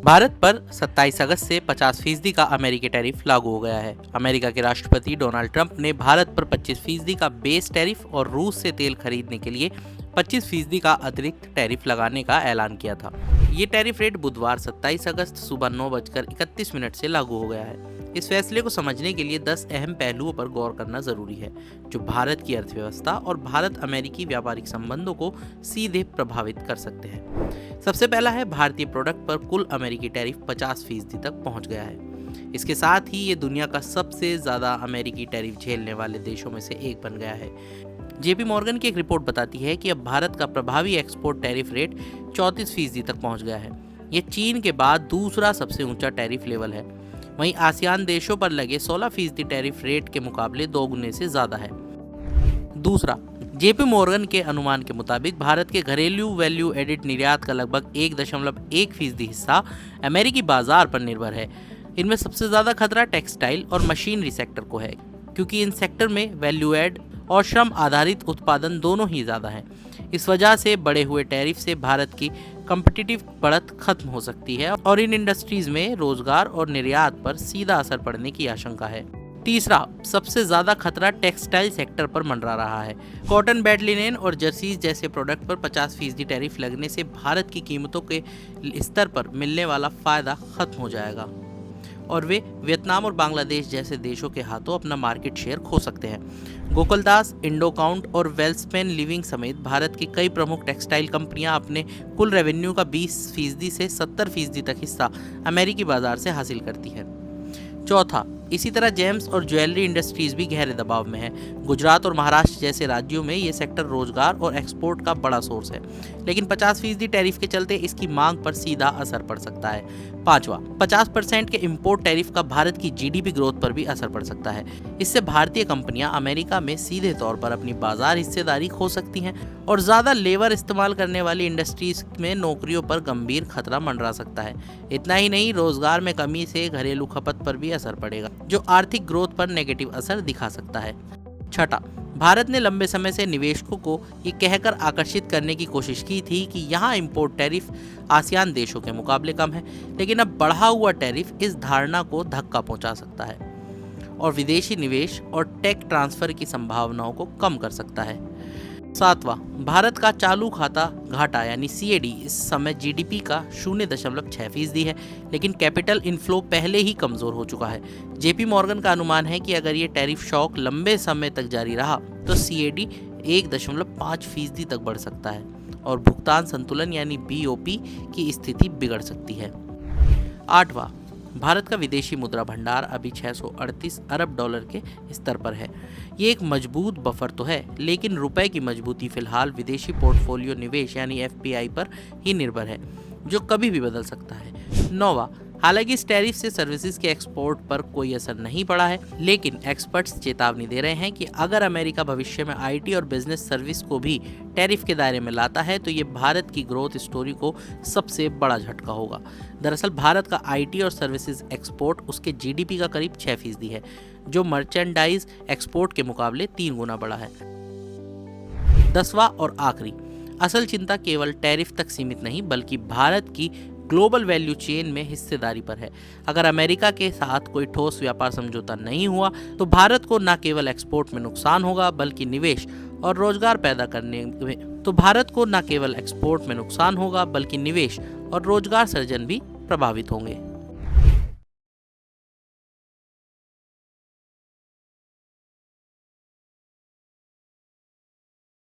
भारत पर 27 अगस्त से 50% का अमेरिकी टैरिफ लागू हो गया है। अमेरिका के राष्ट्रपति डोनाल्ड ट्रंप ने भारत पर 25% का बेस टैरिफ और रूस से तेल खरीदने के लिए 25% का अतिरिक्त टैरिफ लगाने का ऐलान किया था। ये टैरिफ रेट बुधवार 27 अगस्त सुबह 9:31 से लागू हो गया है। इस फैसले को समझने के लिए 10 अहम पहलुओं पर गौर करना जरूरी है, जो भारत की अर्थव्यवस्था और भारत अमेरिकी व्यापारिक संबंधों को सीधे प्रभावित कर सकते हैं। सबसे पहला है, भारतीय प्रोडक्ट पर कुल अमेरिकी टैरिफ 50% तक पहुंच गया है। इसके साथ ही ये दुनिया का सबसे ज्यादा अमेरिकी टैरिफ झेलने वाले देशों में से एक बन गया है। जेपी मॉर्गन की एक रिपोर्ट बताती है कि अब भारत का प्रभावी एक्सपोर्ट टैरिफ रेट 34% तक पहुंच गया है। ये चीन के बाद दूसरा सबसे ऊंचा टैरिफ लेवल है। वहीं आसियान देशों पर लगे 16% टैरिफ रेट के मुकाबले 2 गुने से ज्यादा है। दूसरा, जेपी मॉर्गन के अनुमान के मुताबिक भारत के घरेलू वैल्यू एडिड निर्यात का लगभग 1.1% हिस्सा अमेरिकी बाजार पर निर्भर है। इनमें सबसे ज्यादा खतरा टेक्सटाइल और मशीनरी सेक्टर को है, क्योंकि इन सेक्टर में वैल्यू एड और श्रम आधारित उत्पादन दोनों ही ज्यादा है। इस वजह से बढ़े हुए टैरिफ से भारत की कॉम्पिटिटिव बढ़त खत्म हो सकती है और इन इंडस्ट्रीज में रोजगार और निर्यात पर सीधा असर पड़ने की आशंका है। तीसरा, सबसे ज्यादा खतरा टेक्सटाइल सेक्टर पर मंडरा रहा है। कॉटन, बेड लिनेन और जर्सीज जैसे प्रोडक्ट पर 50% टैरिफ लगने से भारत की कीमतों के स्तर पर मिलने वाला फायदा खत्म हो जाएगा और वे वियतनाम और बांग्लादेश जैसे देशों के हाथों अपना मार्केट शेयर खो सकते हैं। गोकुलदास, इंडोकाउंट और वेल्सपेन लिविंग समेत भारत की कई प्रमुख टेक्सटाइल कंपनियां अपने कुल रेवेन्यू का 20% से 70% तक हिस्सा अमेरिकी बाजार से हासिल करती हैं। चौथा, इसी तरह जेम्स और ज्वेलरी इंडस्ट्रीज भी गहरे दबाव में है। गुजरात और महाराष्ट्र जैसे राज्यों में ये सेक्टर रोजगार और एक्सपोर्ट का बड़ा सोर्स है, लेकिन 50% टैरिफ के चलते इसकी मांग पर सीधा असर पड़ सकता है। पांचवा, 50% के इंपोर्ट टैरिफ का भारत की जीडीपी ग्रोथ पर भी असर पड़ सकता है। इससे भारतीय कंपनियां अमेरिका में सीधे तौर पर अपनी बाजार हिस्सेदारी खो सकती हैं और ज्यादा लेबर इस्तेमाल करने वाली इंडस्ट्रीज में नौकरियों पर गंभीर खतरा मंडरा सकता है। इतना ही नहीं, रोजगार में कमी से घरेलू खपत पर भी असर पड़ेगा, जो आर्थिक ग्रोथ पर नेगेटिव असर दिखा सकता है। छठा, भारत ने लंबे समय से निवेशकों को ये कहकर आकर्षित करने की कोशिश की थी कि यहाँ इंपोर्ट टैरिफ आसियान देशों के मुकाबले कम है, लेकिन अब बढ़ा हुआ टैरिफ इस धारणा को धक्का पहुंचा सकता है और विदेशी निवेश और टेक ट्रांसफर की संभावनाओं को कम कर सकता है। सातवां, भारत का चालू खाता घाटा यानी CAD इस समय जीडीपी का 0.6% है, लेकिन कैपिटल इनफ्लो पहले ही कमजोर हो चुका है। जेपी मॉर्गन का अनुमान है कि अगर ये टैरिफ शॉक लंबे समय तक जारी रहा तो CAD 1.5% तक बढ़ सकता है और भुगतान संतुलन यानी BOP की स्थिति बिगड़ सकती है। आठवां, भारत का विदेशी मुद्रा भंडार अभी 638 अरब डॉलर के स्तर पर है। ये एक मजबूत बफर तो है, लेकिन रुपए की मजबूती फिलहाल विदेशी पोर्टफोलियो निवेश यानी FPI पर ही निर्भर है, जो कभी भी बदल सकता है। नौवां, हालांकि इस टैरिफ से सर्विसेज के एक्सपोर्ट पर कोई असर नहीं पड़ा है, लेकिन एक्सपर्ट्स चेतावनी दे रहे हैं कि अगर अमेरिका भविष्य में IT और बिजनेस सर्विस को भी टैरिफ के दायरे में लाता है तो ये भारत की ग्रोथ स्टोरी को सबसे बड़ा झटका होगा। दरअसल भारत का IT और सर्विसेज एक्सपोर्ट उसके GDP का करीब 6% है, जो मर्चेंडाइज एक्सपोर्ट के मुकाबले 3 गुना बड़ा है। 10वां और आखिरी, असल चिंता केवल टैरिफ तक सीमित नहीं बल्कि भारत की ग्लोबल वैल्यू चेन में हिस्सेदारी पर है। अगर अमेरिका के साथ कोई ठोस व्यापार समझौता नहीं हुआ तो भारत को न केवल एक्सपोर्ट में नुकसान होगा बल्कि निवेश और रोजगार पैदा करने में सृजन भी प्रभावित होंगे।